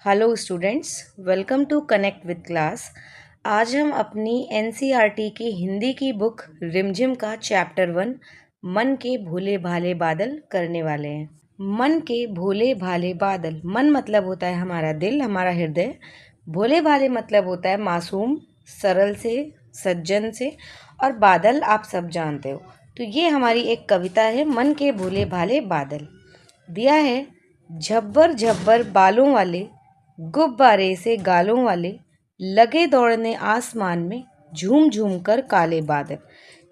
Hello students, welcome to connect with class. आज हम अपनी एनसीईआरटी की हिंदी की बुक रिमझिम का चैप्टर 1 मन के भोले भाले बादल करने वाले हैं। मन के भोले भाले बादल, मन मतलब होता है हमारा दिल, हमारा हृदय। भोले भाले मतलब होता है मासूम, सरल से, सज्जन से। और बादल आप सब जानते हो। तो ये हमारी एक कविता है, मन के भोले भाले बादल। दिया है, झब्बर झब्बर बालों वाले, गुब्बारे से गालों वाले, लगे दौड़ने आसमान में, झूम झूम कर काले बादल।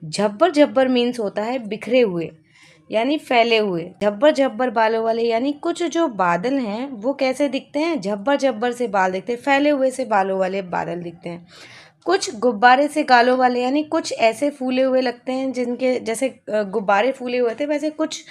झब्बर झब्बर मीन्स होता है बिखरे हुए, यानी फैले हुए। झब्बर झब्बर बालों वाले यानी कुछ जो बादल हैं वो कैसे दिखते हैं, झब्बर झब्बर से बाल दिखते हैं, फैले हुए से बालों वाले बादल दिखते हैं। कुछ गुब्बारे से गालों वाले यानी कुछ ऐसे फूले हुए लगते हैं, जिनके जैसे गुब्बारे फूले हुए थे वैसे कुछ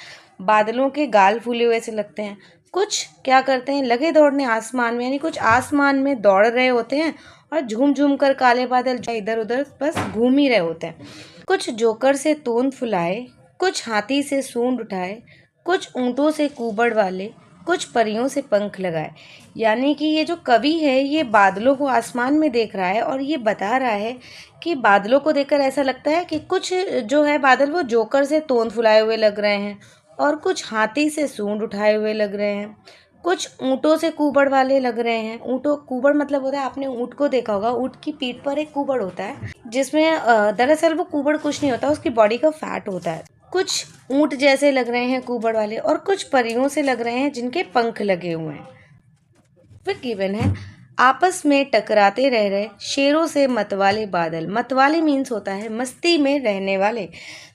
बादलों के गाल फूले हुए से लगते हैं। कुछ क्या करते हैं, लगे दौड़ने आसमान में, यानी कुछ आसमान में दौड़ रहे होते हैं और झूम झूम कर काले बादल इधर उधर बस घूम ही रहे होते हैं। कुछ जोकर से तोंद फुलाए, कुछ हाथी से सूंड उठाए, कुछ ऊँटों से कुबड़ वाले, कुछ परियों से पंख लगाए। यानी कि ये जो कवि है ये बादलों को आसमान में देख रहा है और ये बता रहा है कि बादलों को देखकर ऐसा लगता है कि कुछ जो है बादल वो जोकर से तोंद फुलाए हुए लग रहे हैं, और कुछ हाथी से सूंड उठाए हुए लग रहे हैं, कुछ ऊँटों से कुबड़ वाले लग रहे हैं। ऊँटों, कुबड़ मतलब होता है, आपने ऊँट को देखा होगा, ऊँट की पीठ पर एक कुबड़ होता है जिसमें दरअसल वो कुबड़ कुछ नहीं होता, उसकी बॉडी का फैट होता है। कुछ ऊँट जैसे लग रहे हैं कुबड़ वाले, और कुछ परियों से लग रहे हैं जिनके पंख लगे हुए हैं। फिर गिवन है, आपस में टकराते रह रहे शेरों से मतवाले बादल। मतवाले मीन्स होता है मस्ती में रहने वाले।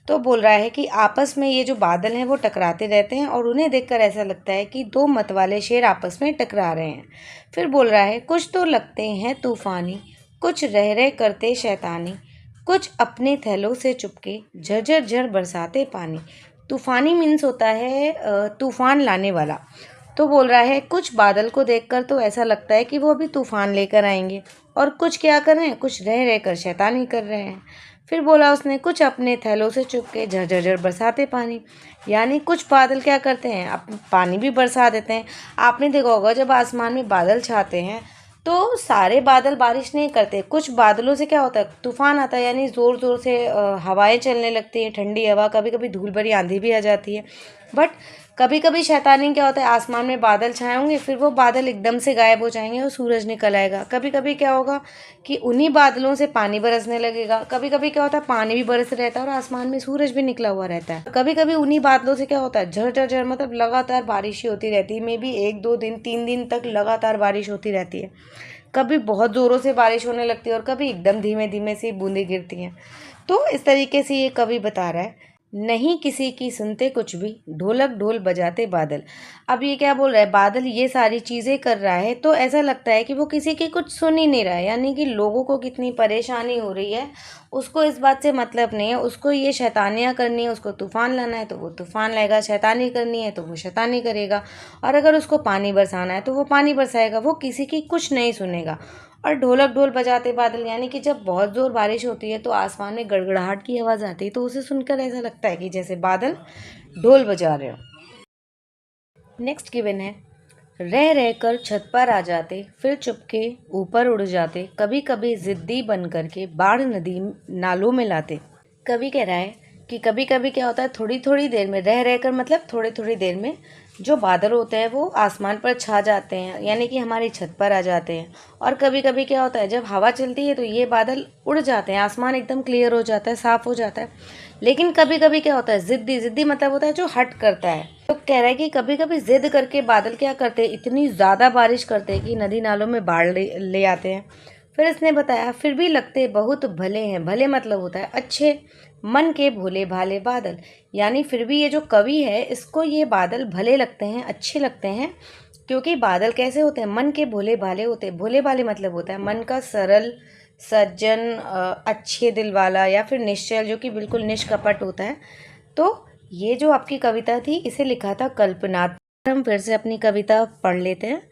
तो बोल रहा है कि आपस में ये जो बादल हैं वो टकराते रहते हैं और उन्हें देखकर ऐसा लगता है कि दो मतवाले शेर आपस में टकरा रहे हैं। फिर बोल रहा है, कुछ तो लगते हैं तूफानी, कुछ रह रहे करते शैतानी, कुछ अपने थैलों से चुपके झरझर झर बरसाते पानी। तूफानी मीन्स होता है तूफान लाने वाला। तो बोल रहा है कुछ बादल को देखकर तो ऐसा लगता है कि वो अभी तूफान लेकर आएंगे, और कुछ क्या कर रहे हैं, कुछ रह रह कर शैतानी कर रहे हैं। फिर बोला उसने, कुछ अपने थैलों से चुप के झरझर झर बरसाते पानी। यानी कुछ बादल क्या करते हैं, पानी भी बरसा देते हैं। आपने देखा होगा जब आसमान में बादल छाते हैं तो सारे बादल बारिश नहीं करते, कुछ बादलों से क्या होता है, तूफान आता है, यानी ज़ोर ज़ोर से हवाएं चलने लगती हैं, ठंडी हवा, कभी कभी धूल भरी आंधी भी आ जाती है। बट कभी कभी शैतानी क्या होता है, आसमान में बादल छाए होंगे, फिर वो बादल एकदम से गायब हो जाएंगे और सूरज निकल आएगा। कभी कभी क्या होगा कि उन्हीं बादलों से पानी बरसने लगेगा। कभी कभी क्या होता है, पानी भी बरस रहता है और आसमान में सूरज भी निकला हुआ रहता है। कभी कभी उन्हीं बादलों से क्या होता है, झर झर मतलब लगातार बारिश ही होती रहती है। मे बी 1 2 दिन 3 दिन तक लगातार बारिश होती रहती है। कभी बहुत ज़ोरों से बारिश होने लगती है और कभी एकदम धीमे धीमे से बूंदें गिरती हैं। तो इस तरीके से ये कवि बता रहा है, नहीं किसी की सुनते कुछ भी, ढोलक ढोल बजाते बादल। अब ये क्या बोल रहा है, बादल ये सारी चीज़ें कर रहा है तो ऐसा लगता है कि वो किसी की कुछ सुन ही नहीं रहा है, यानी कि लोगों को कितनी परेशानी हो रही है उसको इस बात से मतलब नहीं है। उसको ये शैतानियाँ करनी है, उसको तूफान लाना है तो वो तूफान लाएगा, शैतानी करनी है तो वो शैतानी करेगा, और अगर उसको पानी बरसाना है तो वो पानी बरसाएगा, वो किसी की कुछ नहीं सुनेगा। और ढोलक ढोल बजाते बादल, यानी कि जब बहुत ज़ोर बारिश होती है तो आसमान में गड़गड़ाहट की आवाज़ आती है, तो उसे सुनकर ऐसा लगता है कि जैसे बादल ढोल बजा रहे हो। नेक्स्ट गिवन है, रह रह कर छत पर आ जाते, फिर चुपके ऊपर उड़ जाते, कभी कभी ज़िद्दी बन करके बाढ़ नदी नालों में लाते। कवि कह रहा है कि कभी कभी क्या होता है, थोड़ी थोड़ी देर में, रह रह कर मतलब थोड़ी थोड़ी देर में जो बादल होते हैं वो आसमान पर छा जाते हैं, यानी कि हमारी छत पर आ जाते हैं। और कभी कभी क्या होता है, जब हवा चलती है तो ये बादल उड़ जाते हैं, आसमान एकदम क्लियर हो जाता है, साफ हो जाता है। लेकिन कभी कभी क्या होता है, ज़िद्दी, ज़िद्दी मतलब होता है जो हट करता है। तो कह रहा है कि कभी कभी जिद करके बादल क्या करते हैं, इतनी ज़्यादा बारिश करते हैं कि नदी नालों में बाढ़ ले आते हैं। फिर इसने बताया, फिर भी लगते बहुत भले हैं। भले मतलब होता है अच्छे, मन के भोले भाले बादल। यानी फिर भी ये जो कवि है इसको ये बादल भले लगते हैं, अच्छे लगते हैं, क्योंकि बादल कैसे होते हैं, मन के भोले भाले होते हैं। भोले भाले मतलब होता है मन का सरल, सज्जन, अच्छे दिल वाला, या फिर निश्चल, जो कि बिल्कुल निष्कपट होता है। तो ये जो आपकी कविता थी इसे लिखा था कल्पना। हम फिर से अपनी कविता पढ़ लेते हैं।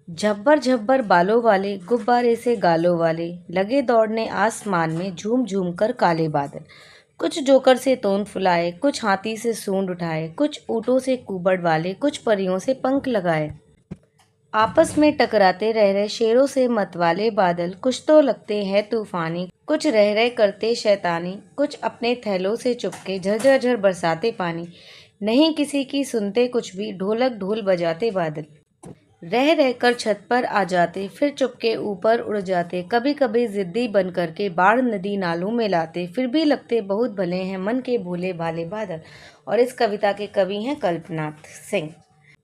झब्बर झब्बर बालों वाले, गुब्बारे से गालों वाले, लगे दौड़ने आसमान में, झूम झूम कर काले बादल। कुछ जोकर से तोंद फुलाए, कुछ हाथी से सूंड उठाए, कुछ ऊँटों से कुबड़ वाले, कुछ परियों से पंख लगाए। आपस में टकराते रह रहे शेरों से मतवाले बादल, कुछ तो लगते हैं तूफानी, कुछ रह रहे करते शैतानी, कुछ अपने थैलों से चुपके झरझर झर बरसाते पानी, नहीं किसी की सुनते कुछ भी, ढोलक ढोल बजाते बादल, रह रहकर छत पर आ जाते, फिर चुपके ऊपर उड़ जाते, कभी कभी जिद्दी बन करके बाढ़ नदी नालों में लाते, फिर भी लगते बहुत भले हैं मन के भोले भाले बादल। और इस कविता के कवि हैं कल्पनाथ सिंह।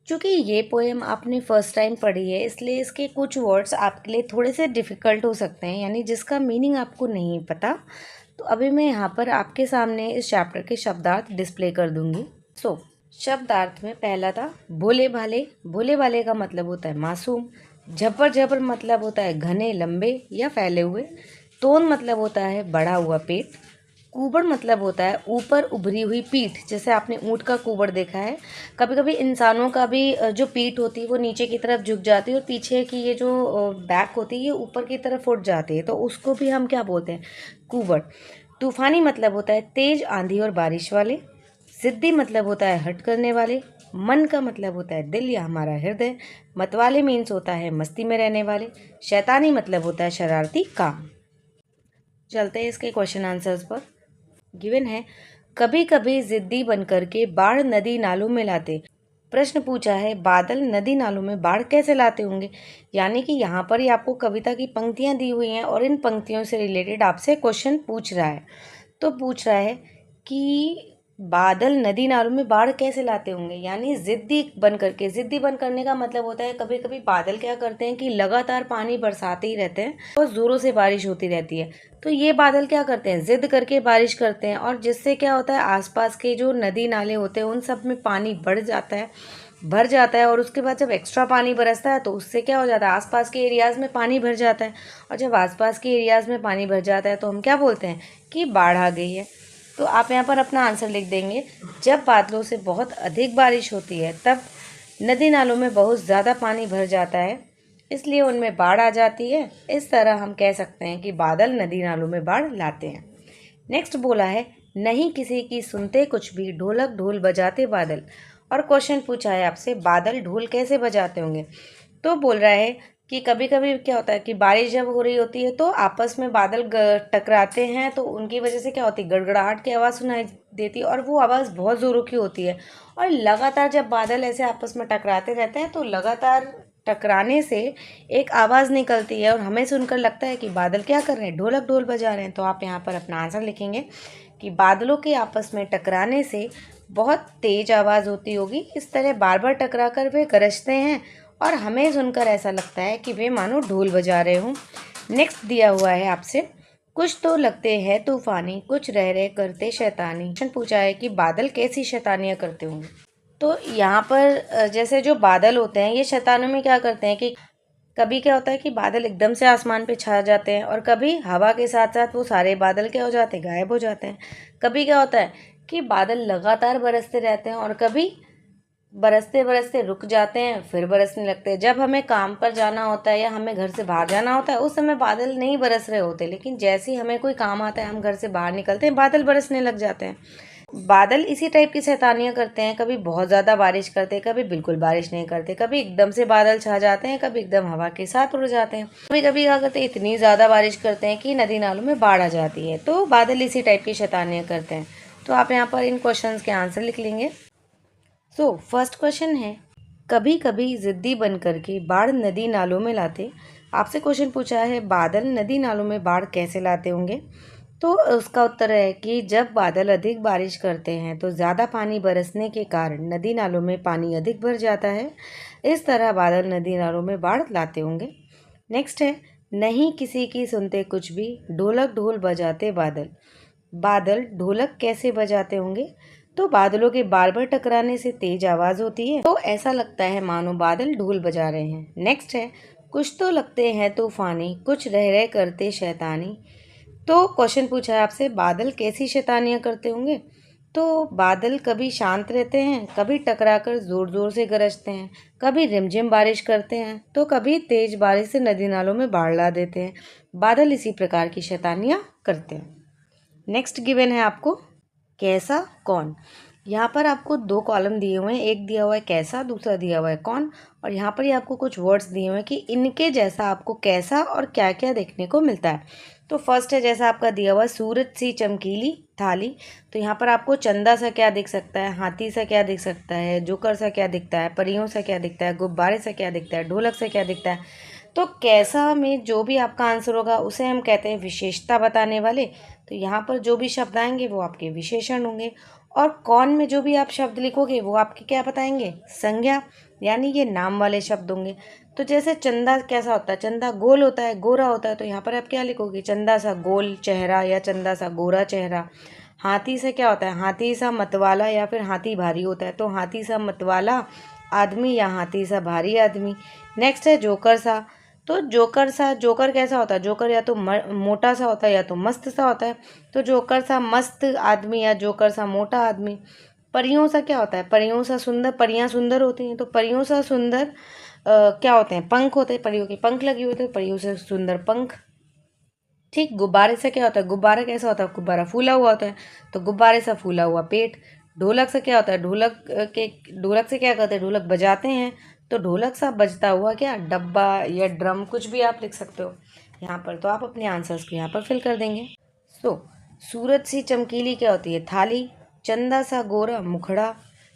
चूँकि ये पोएम आपने फर्स्ट टाइम पढ़ी है, इसलिए इसके कुछ वर्ड्स आपके लिए थोड़े से डिफ़िकल्ट हो सकते हैं, यानी जिसका मीनिंग आपको नहीं पता। तो अभी मैं यहाँ पर आपके सामने इस चैप्टर के शब्दार्थ डिस्प्ले कर दूँगी। शब्दार्थ में पहला था भोले भाले। भोले भाले का मतलब होता है मासूम। झपर झपर मतलब होता है घने, लंबे या फैले हुए। तोन मतलब होता है बढ़ा हुआ पेट। कुबड़ मतलब होता है ऊपर उभरी हुई पीठ, जैसे आपने ऊँट का कुबड़ देखा है। कभी कभी इंसानों का भी जो पीठ होती है वो नीचे की तरफ झुक जाती है और पीछे की ये जो बैक होती है ये ऊपर की तरफ उठ जाती है, तो उसको भी हम क्या बोलते हैं, कुबड़। तूफानी मतलब होता है तेज आंधी और बारिश वाले। जिद्दी मतलब होता है हट करने वाले। मन का मतलब होता है दिल या हमारा हृदय। मतवाले मीन्स होता है मस्ती में रहने वाले। शैतानी मतलब होता है शरारती काम। चलते हैं इसके क्वेश्चन आंसर्स पर। गिवन है कभी कभी जिद्दी बनकर के बाढ़ नदी नालों में लाते। प्रश्न पूछा है बादल नदी नालों में बाढ़ कैसे लाते होंगे, यानी कि यहाँ पर ही आपको कविता की पंक्तियाँ दी हुई हैं और इन पंक्तियों से रिलेटेड आपसे क्वेश्चन पूछ रहा है। तो पूछ रहा है कि बादल नदी नालों में बाढ़ कैसे लाते होंगे, यानी जिद्दी बन करने का मतलब होता है कभी कभी बादल क्या करते हैं कि लगातार पानी बरसाते ही रहते हैं और ज़ोरों से बारिश होती रहती है। तो ये बादल क्या करते हैं, जिद करके बारिश करते हैं और जिससे क्या होता है आसपास के जो नदी नाले होते हैं उन सब में पानी भर जाता है और उसके बाद जब एक्स्ट्रा पानी बरसता है तो उससे क्या हो जाता है, आसपास के एरियाज़ में पानी भर जाता है। और जब आसपास के एरियाज़ में पानी भर जाता है तो हम क्या बोलते हैं कि बाढ़ आ गई है। तो आप यहाँ पर अपना आंसर लिख देंगे। जब बादलों से बहुत अधिक बारिश होती है तब नदी नालों में बहुत ज़्यादा पानी भर जाता है, इसलिए उनमें बाढ़ आ जाती है। इस तरह हम कह सकते हैं कि बादल नदी नालों में बाढ़ लाते हैं। नेक्स्ट बोला है नहीं किसी की सुनते कुछ भी, ढोलक ढोल बजाते बादल। और क्वेश्चन पूछा है आपसे बादल ढोल कैसे बजाते होंगे। तो बोल रहा है कि कभी कभी क्या होता है कि बारिश जब हो रही होती है तो आपस में बादल टकराते हैं, तो उनकी वजह से क्या होती है, गड़गड़ाहट की आवाज़ सुनाई देती है और वो आवाज़ बहुत ज़ोरों की होती है। और लगातार जब बादल ऐसे आपस में टकराते रहते हैं तो लगातार टकराने से एक आवाज़ निकलती है और हमें सुनकर लगता है कि बादल क्या कर रहे हैं, ढोलक ढोल बजा रहे हैं। तो आप यहाँ पर अपना आंसर लिखेंगे कि बादलों के आपस में टकराने से बहुत तेज आवाज़ होती होगी। इस तरह बार बार टकरा कर वे गरजते हैं और हमें सुनकर ऐसा लगता है कि वे मानो ढोल बजा रहे हों। नेक्स्ट दिया हुआ है आपसे कुछ तो लगते हैं तूफानी, कुछ रह रहे करते शैतानी। क्वेश्चन पूछा है कि बादल कैसी शैतानियाँ करते होंगे। तो यहाँ पर जैसे जो बादल होते हैं ये शैतानों में क्या करते हैं कि कभी क्या होता है कि बादल एकदम से आसमान पे छा जाते हैं और कभी हवा के साथ साथ वो सारे बादल क्या हो जाते हैं, गायब हो जाते हैं। कभी क्या होता है कि बादल लगातार बरसते रहते हैं और कभी बरसते बरसते रुक जाते हैं फिर बरसने लगते हैं। जब हमें काम पर जाना होता है या हमें घर से बाहर जाना होता है उस समय बादल नहीं बरस रहे होते, लेकिन जैसे ही हमें कोई काम आता है हम घर से बाहर निकलते हैं बादल बरसने लग जाते हैं। बादल इसी टाइप की शैतानियाँ करते हैं, कभी बहुत ज़्यादा बारिश करते हैं, कभी बिल्कुल बारिश नहीं करते, कभी एकदम से बादल छा जाते हैं, कभी एकदम हवा के साथ उड़ जाते हैं, कभी कभी क्या करते हैं इतनी ज़्यादा बारिश करते हैं कि नदी नालों में बाढ़ आ जाती है। तो बादल इसी टाइप की शैतानियाँ करते हैं। तो आप यहाँ पर इन क्वेश्चंस के आंसर लिख लेंगे। फर्स्ट क्वेश्चन है कभी कभी जिद्दी बन करके बाढ़ नदी नालों में लाते। आपसे क्वेश्चन पूछा है बादल नदी नालों में बाढ़ कैसे लाते होंगे। तो उसका उत्तर है कि जब बादल अधिक बारिश करते हैं तो ज़्यादा पानी बरसने के कारण नदी नालों में पानी अधिक भर जाता है। इस तरह बादल नदी नालों में बाढ़ लाते होंगे। नेक्स्ट है नहीं किसी की सुनते कुछ भी, ढोलक ढोल बजाते बादल। बादल ढोलक कैसे बजाते होंगे। तो बादलों के बार बार टकराने से तेज आवाज़ होती है तो ऐसा लगता है मानो बादल ढोल बजा रहे हैं। नेक्स्ट है कुछ तो लगते हैं तूफानी, कुछ रह रहे करते शैतानी। तो क्वेश्चन पूछा है आपसे बादल कैसी शैतानियाँ करते होंगे। तो बादल कभी शांत रहते हैं, कभी टकराकर ज़ोर ज़ोर से गरजते हैं, कभी रिमझिम बारिश करते हैं तो कभी तेज बारिश से नदी नालों में बाढ़ ला देते हैं। बादल इसी प्रकार की शैतानियाँ करते हैं। नेक्स्ट गिवन है आपको कैसा कौन। यहाँ पर आपको दो कॉलम दिए हुए हैं, एक दिया हुआ है कैसा, दूसरा दिया हुआ है कौन, और यहाँ पर ही आपको कुछ वर्ड्स दिए हुए हैं कि इनके जैसा आपको कैसा और क्या क्या देखने को मिलता है। तो फर्स्ट है जैसा आपका दिया हुआ सूरज सी चमकीली थाली, तो यहाँ पर आपको चंदा सा क्या दिख सकता है, हाथी सा क्या दिख सकता है, जोकर सा क्या दिखता है, परियों सा क्या दिखता है, गुब्बारे से क्या दिखता है, ढोलक से क्या दिखता है। तो कैसा में जो भी आपका आंसर होगा उसे हम कहते हैं विशेषता बताने वाले। तो यहाँ पर जो भी शब्द आएंगे वो आपके विशेषण होंगे, और कौन में जो भी आप शब्द लिखोगे वो आपके क्या बताएंगे, संज्ञा, यानी ये नाम वाले शब्द होंगे। तो जैसे चंदा कैसा होता है, चंदा गोल होता है, गोरा होता है, तो यहाँ पर आप क्या लिखोगे, चंदा सा गोल चेहरा या चंदा सा गोरा चेहरा। हाथी से क्या होता है, हाथी सा मतवाला या फिर हाथी भारी होता है, तो हाथी सा मतवाला आदमी या हाथी सा भारी आदमी। नेक्स्ट है जोकर सा, तो जोकर सा, जोकर कैसा होता है, जोकर या तो मोटा सा होता है या तो मस्त सा होता है, तो जोकर सा मस्त आदमी या जोकर सा मोटा आदमी। परियों सा क्या होता है, परियों सा सुंदर, परियां सुंदर होती हैं, तो परियों सा सुंदर क्या होते हैं, पंख होते हैं, परियों के पंख लगे होते हैं, परियों से सुंदर पंख। ठीक, गुब्बारे से क्या होता है, गुब्बारा कैसा होता है, गुब्बारा फूला हुआ होता है, तो गुब्बारे सा फूला हुआ पेट। ढोलक से क्या होता है, ढोलक से क्या करते हैं, ढोलक बजाते हैं, तो ढोलक सा बजता हुआ क्या डब्बा या ड्रम, कुछ भी आप लिख सकते हो यहाँ पर। तो आप अपने आंसर्स को यहाँ पर फिल कर देंगे। सूरज सी चमकीली क्या होती है, थाली। चंदा सा गोरा मुखड़ा।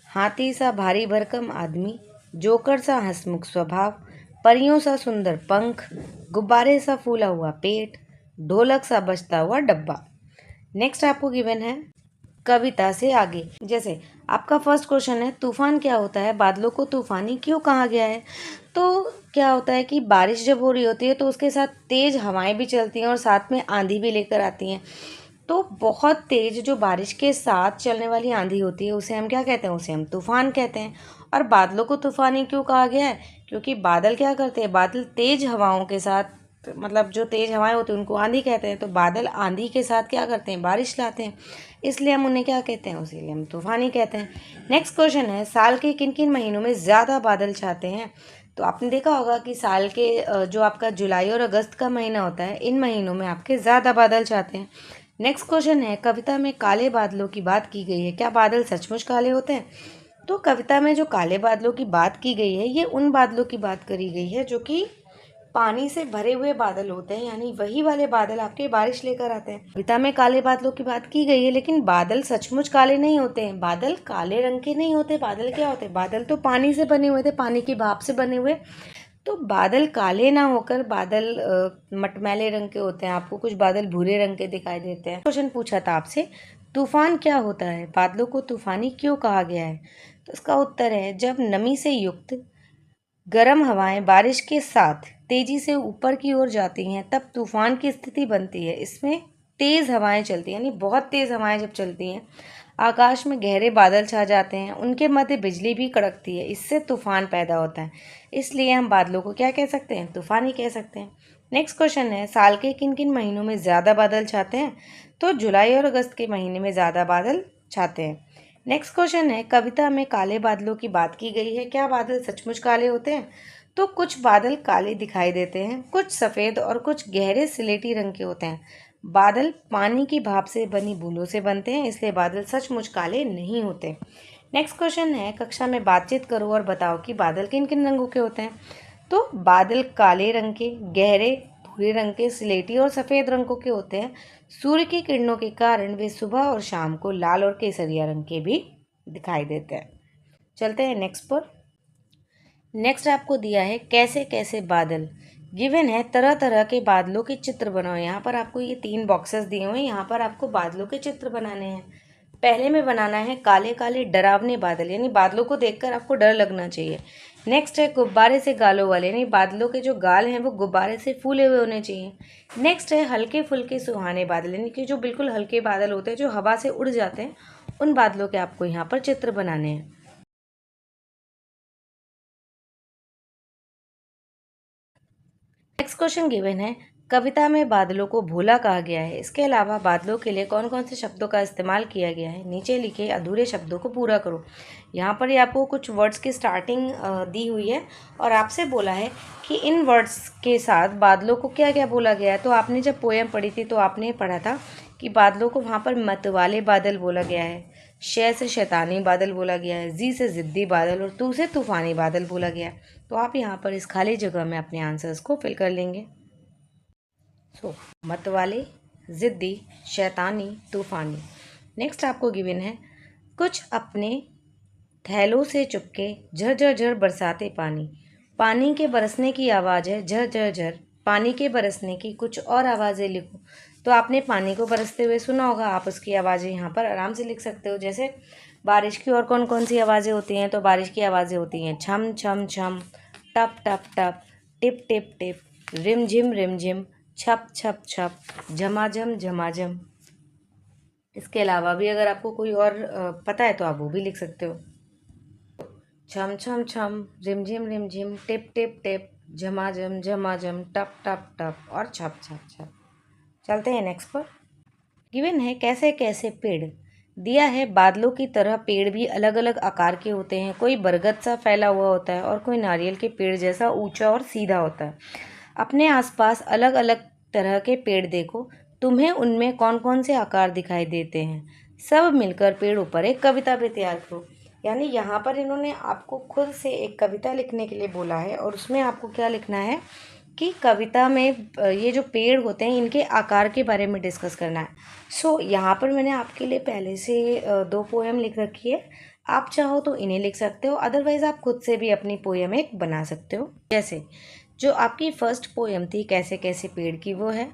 हाथी सा भारी भरकम आदमी। जोकर सा हंसमुख स्वभाव। परियों सा सुंदर पंख। गुब्बारे सा फूला हुआ पेट। ढोलक सा बजता हुआ डब्बा। नेक्स्ट आपको गिवन है कविता से आगे। जैसे आपका फर्स्ट क्वेश्चन है तूफान क्या होता है, बादलों को तूफानी क्यों कहा गया है। तो क्या होता है कि बारिश जब हो रही होती है तो उसके साथ तेज हवाएं भी चलती हैं और साथ में आंधी भी लेकर आती हैं। तो बहुत तेज जो बारिश के साथ चलने वाली आंधी होती है उसे हम क्या कहते हैं, उसे हम तूफान कहते हैं। और बादलों को तूफानी क्यों कहा गया है, क्योंकि बादल क्या करते हैं, बादल तेज हवाओं के साथ, मतलब जो तेज हवाएं होती हैं उनको आंधी कहते हैं, तो बादल आंधी के साथ क्या करते हैं, बारिश लाते हैं, इसलिए हम उन्हें क्या कहते हैं, उसीलिए हम तूफानी कहते हैं। नेक्स्ट क्वेश्चन है साल के किन किन महीनों में ज़्यादा बादल छाते हैं। तो आपने देखा होगा कि साल के जो आपका जुलाई और अगस्त का महीना होता है, इन महीनों में आपके ज़्यादा बादल छाते हैं। नेक्स्ट क्वेश्चन है कविता में काले बादलों की बात की गई है, क्या बादल सचमुच काले होते हैं। तो कविता में जो काले बादलों की बात की गई है ये उन बादलों की बात करी गई है जो कि पानी से भरे हुए बादल होते हैं, यानी वही वाले बादल आपके बारिश लेकर आते हैं। कविता में काले बादलों की बात की गई है, लेकिन बादल सचमुच काले नहीं होते हैं, बादल काले रंग के नहीं होते। बादल क्या होते हैं, बादल तो पानी से बने हुए थे, पानी की भाप से बने हुए। तो बादल काले ना होकर बादल मटमैले रंग के होते हैं, आपको कुछ बादल भूरे रंग के दिखाई देते हैं। क्वेश्चन पूछा था आपसे तूफान क्या होता है, बादलों को तूफानी क्यों कहा गया है। तो इसका उत्तर है जब नमी से युक्त गर्म हवाएं बारिश के साथ तेजी से ऊपर की ओर जाती हैं तब तूफान की स्थिति बनती है। इसमें तेज हवाएं चलती हैं, यानी बहुत तेज हवाएं जब चलती हैं, आकाश में गहरे बादल छा जाते हैं, उनके मध्य बिजली भी कड़कती है, इससे तूफान पैदा होता है। इसलिए हम बादलों को क्या कह सकते हैं, तूफानी कह सकते हैं। नेक्स्ट क्वेश्चन है साल के किन किन महीनों में ज़्यादा बादल छाते हैं। तो जुलाई और अगस्त के महीने में ज़्यादा बादल छाते हैं। नेक्स्ट क्वेश्चन है कविता में काले बादलों की बात की गई है, क्या बादल सचमुच काले होते हैं। तो कुछ बादल काले दिखाई देते हैं, कुछ सफ़ेद और कुछ गहरे सिलेटी रंग के होते हैं। बादल पानी की भाप से बनी बूंदों से बनते हैं, इसलिए बादल सचमुच काले नहीं होते। नेक्स्ट क्वेश्चन है कक्षा में बातचीत करो और बताओ कि बादल किन किन रंगों के होते हैं। तो बादल काले रंग के, गहरे भूरे रंग के, सिलेटी और सफ़ेद रंगों के होते हैं। सूर्य की किरणों के कारण वे सुबह और शाम को लाल और केसरिया रंग के भी दिखाई देते हैं। चलते हैं नेक्स्ट पर। नेक्स्ट आपको दिया है कैसे कैसे बादल। गिवन है तरह तरह के बादलों के चित्र बनाओ। यहाँ पर आपको ये 3 बॉक्सेस दिए हुए हैं, यहाँ पर आपको बादलों के चित्र बनाने हैं। पहले में बनाना है काले काले डरावने बादल, यानी बादलों को देखकर आपको डर लगना चाहिए। नेक्स्ट है गुब्बारे से गालों वाले, यानी बादलों के जो गाल हैं वो गुब्बारे से फूले हुए होने चाहिए। नेक्स्ट है हल्के फुल्के सुहाने बादल, यानी कि जो बिल्कुल हल्के बादल होते हैं जो हवा से उड़ जाते हैं, उन बादलों के आपको यहाँ पर चित्र बनाने हैं। नेक्स्ट क्वेश्चन गिवन है कविता में बादलों को भोला कहा गया है, इसके अलावा बादलों के लिए कौन कौन से शब्दों का इस्तेमाल किया गया है, नीचे लिखे अधूरे शब्दों को पूरा करो। यहाँ पर ये आपको कुछ वर्ड्स की स्टार्टिंग दी हुई है और आपसे बोला है कि इन वर्ड्स के साथ बादलों को क्या क्या बोला गया है। तो आपने जब पोएम पढ़ी थी तो आपने पढ़ा था कि बादलों को वहाँ पर मत वाले बादल बोला गया है, शे से शैतानी बादल बोला गया है, जी से ज़िद्दी बादल और तू से तूफ़ानी बादल बोला गया है। तो आप यहाँ पर इस खाली जगह में अपने आंसर्स को फिल कर लेंगे। मत वाले, ज़िद्दी, शैतानी, तूफ़ानी। नेक्स्ट आपको गिवन है, कुछ अपने थैलों से चुपके झर झर झर बरसाते पानी। पानी के बरसने की आवाज़ है झर झर झर। पानी के बरसने की कुछ और आवाज़ें लिखो। तो आपने पानी को बरसते हुए सुना होगा, आप उसकी आवाज़ें यहाँ पर आराम से लिख सकते हो। जैसे बारिश की और कौन कौन सी आवाज़ें होती हैं, तो बारिश की आवाज़ें होती हैं छम छम छम, टप टप टप, टिप टिप टिप, रिम झिम, छप छप छप, झमाझम झमाझम। इसके अलावा भी अगर आपको कोई और पता है तो आप वो भी लिख सकते हो। छम छम छम, रिम झिम, टिप टिप टिप, झमाझम झमाझम, टप टप टप और छप छप छप। चलते हैं नेक्स्ट पर। गिवन है, कैसे कैसे पेड़। दिया है, बादलों की तरह पेड़ भी अलग अलग आकार के होते हैं। कोई बरगद सा फैला हुआ होता है और कोई नारियल के पेड़ जैसा ऊंचा और सीधा होता है। अपने आसपास अलग अलग तरह के पेड़ देखो, तुम्हें उनमें कौन कौन से आकार दिखाई देते हैं। सब मिलकर पेड़ों पर एक कविता भी तैयार करो। यानी यहाँ पर इन्होंने आपको खुद से एक कविता लिखने के लिए बोला है और उसमें आपको क्या लिखना है कि कविता में ये जो पेड़ होते हैं इनके आकार के बारे में डिस्कस करना है। यहाँ पर मैंने आपके लिए पहले से 2 पोएम लिख रखी है। आप चाहो तो इन्हें लिख सकते हो, अदरवाइज़ आप खुद से भी अपनी पोएम एक बना सकते हो। जैसे जो आपकी फर्स्ट पोएम थी कैसे कैसे पेड़ की, वो है,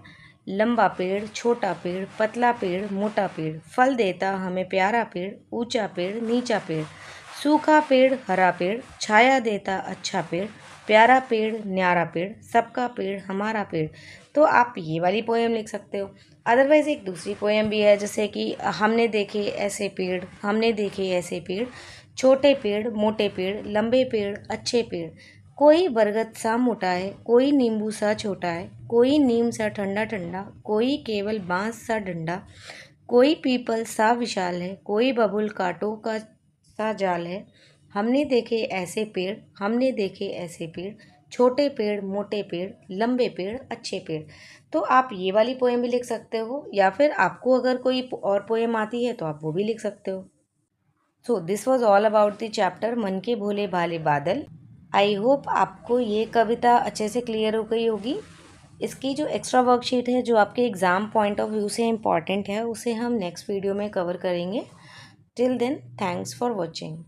लंबा पेड़, छोटा पेड़, पतला पेड़, मोटा पेड़, फल देता हमें प्यारा पेड़, ऊंचा पेड़, नीचा पेड़, सूखा पेड़, हरा पेड़, छाया देता अच्छा पेड़, प्यारा पेड़, न्यारा पेड़, सबका पेड़, हमारा पेड़। तो आप ये वाली पोएम लिख सकते हो। अदरवाइज़ एक दूसरी पोएम भी है, जैसे कि हमने देखे ऐसे पेड़, हमने देखे ऐसे पेड़, छोटे पेड़, मोटे पेड़, लंबे पेड़, अच्छे पेड़, कोई बरगद सा मोटा है, कोई नींबू सा छोटा है, कोई नीम सा ठंडा ठंडा, कोई केवल बांस सा डंडा, कोई पीपल सा विशाल है, कोई बबुल कांटों का सा जाल है। हमने देखे ऐसे पेड़, हमने देखे ऐसे पेड़, छोटे पेड़, मोटे पेड़, लंबे पेड़, अच्छे पेड़। तो आप ये वाली पोएम भी लिख सकते हो, या फिर आपको अगर कोई और पोएम आती है तो आप वो भी लिख सकते हो। So this was all about the chapter मन के भोले भाले बादल। आई होप आपको ये कविता अच्छे से क्लियर हो गई होगी। इसकी जो एक्स्ट्रा वर्कशीट है जो आपके एग्ज़ाम पॉइंट ऑफ व्यू से इम्पॉर्टेंट है, उसे हम नेक्स्ट वीडियो में कवर करेंगे। Till then, thanks for watching.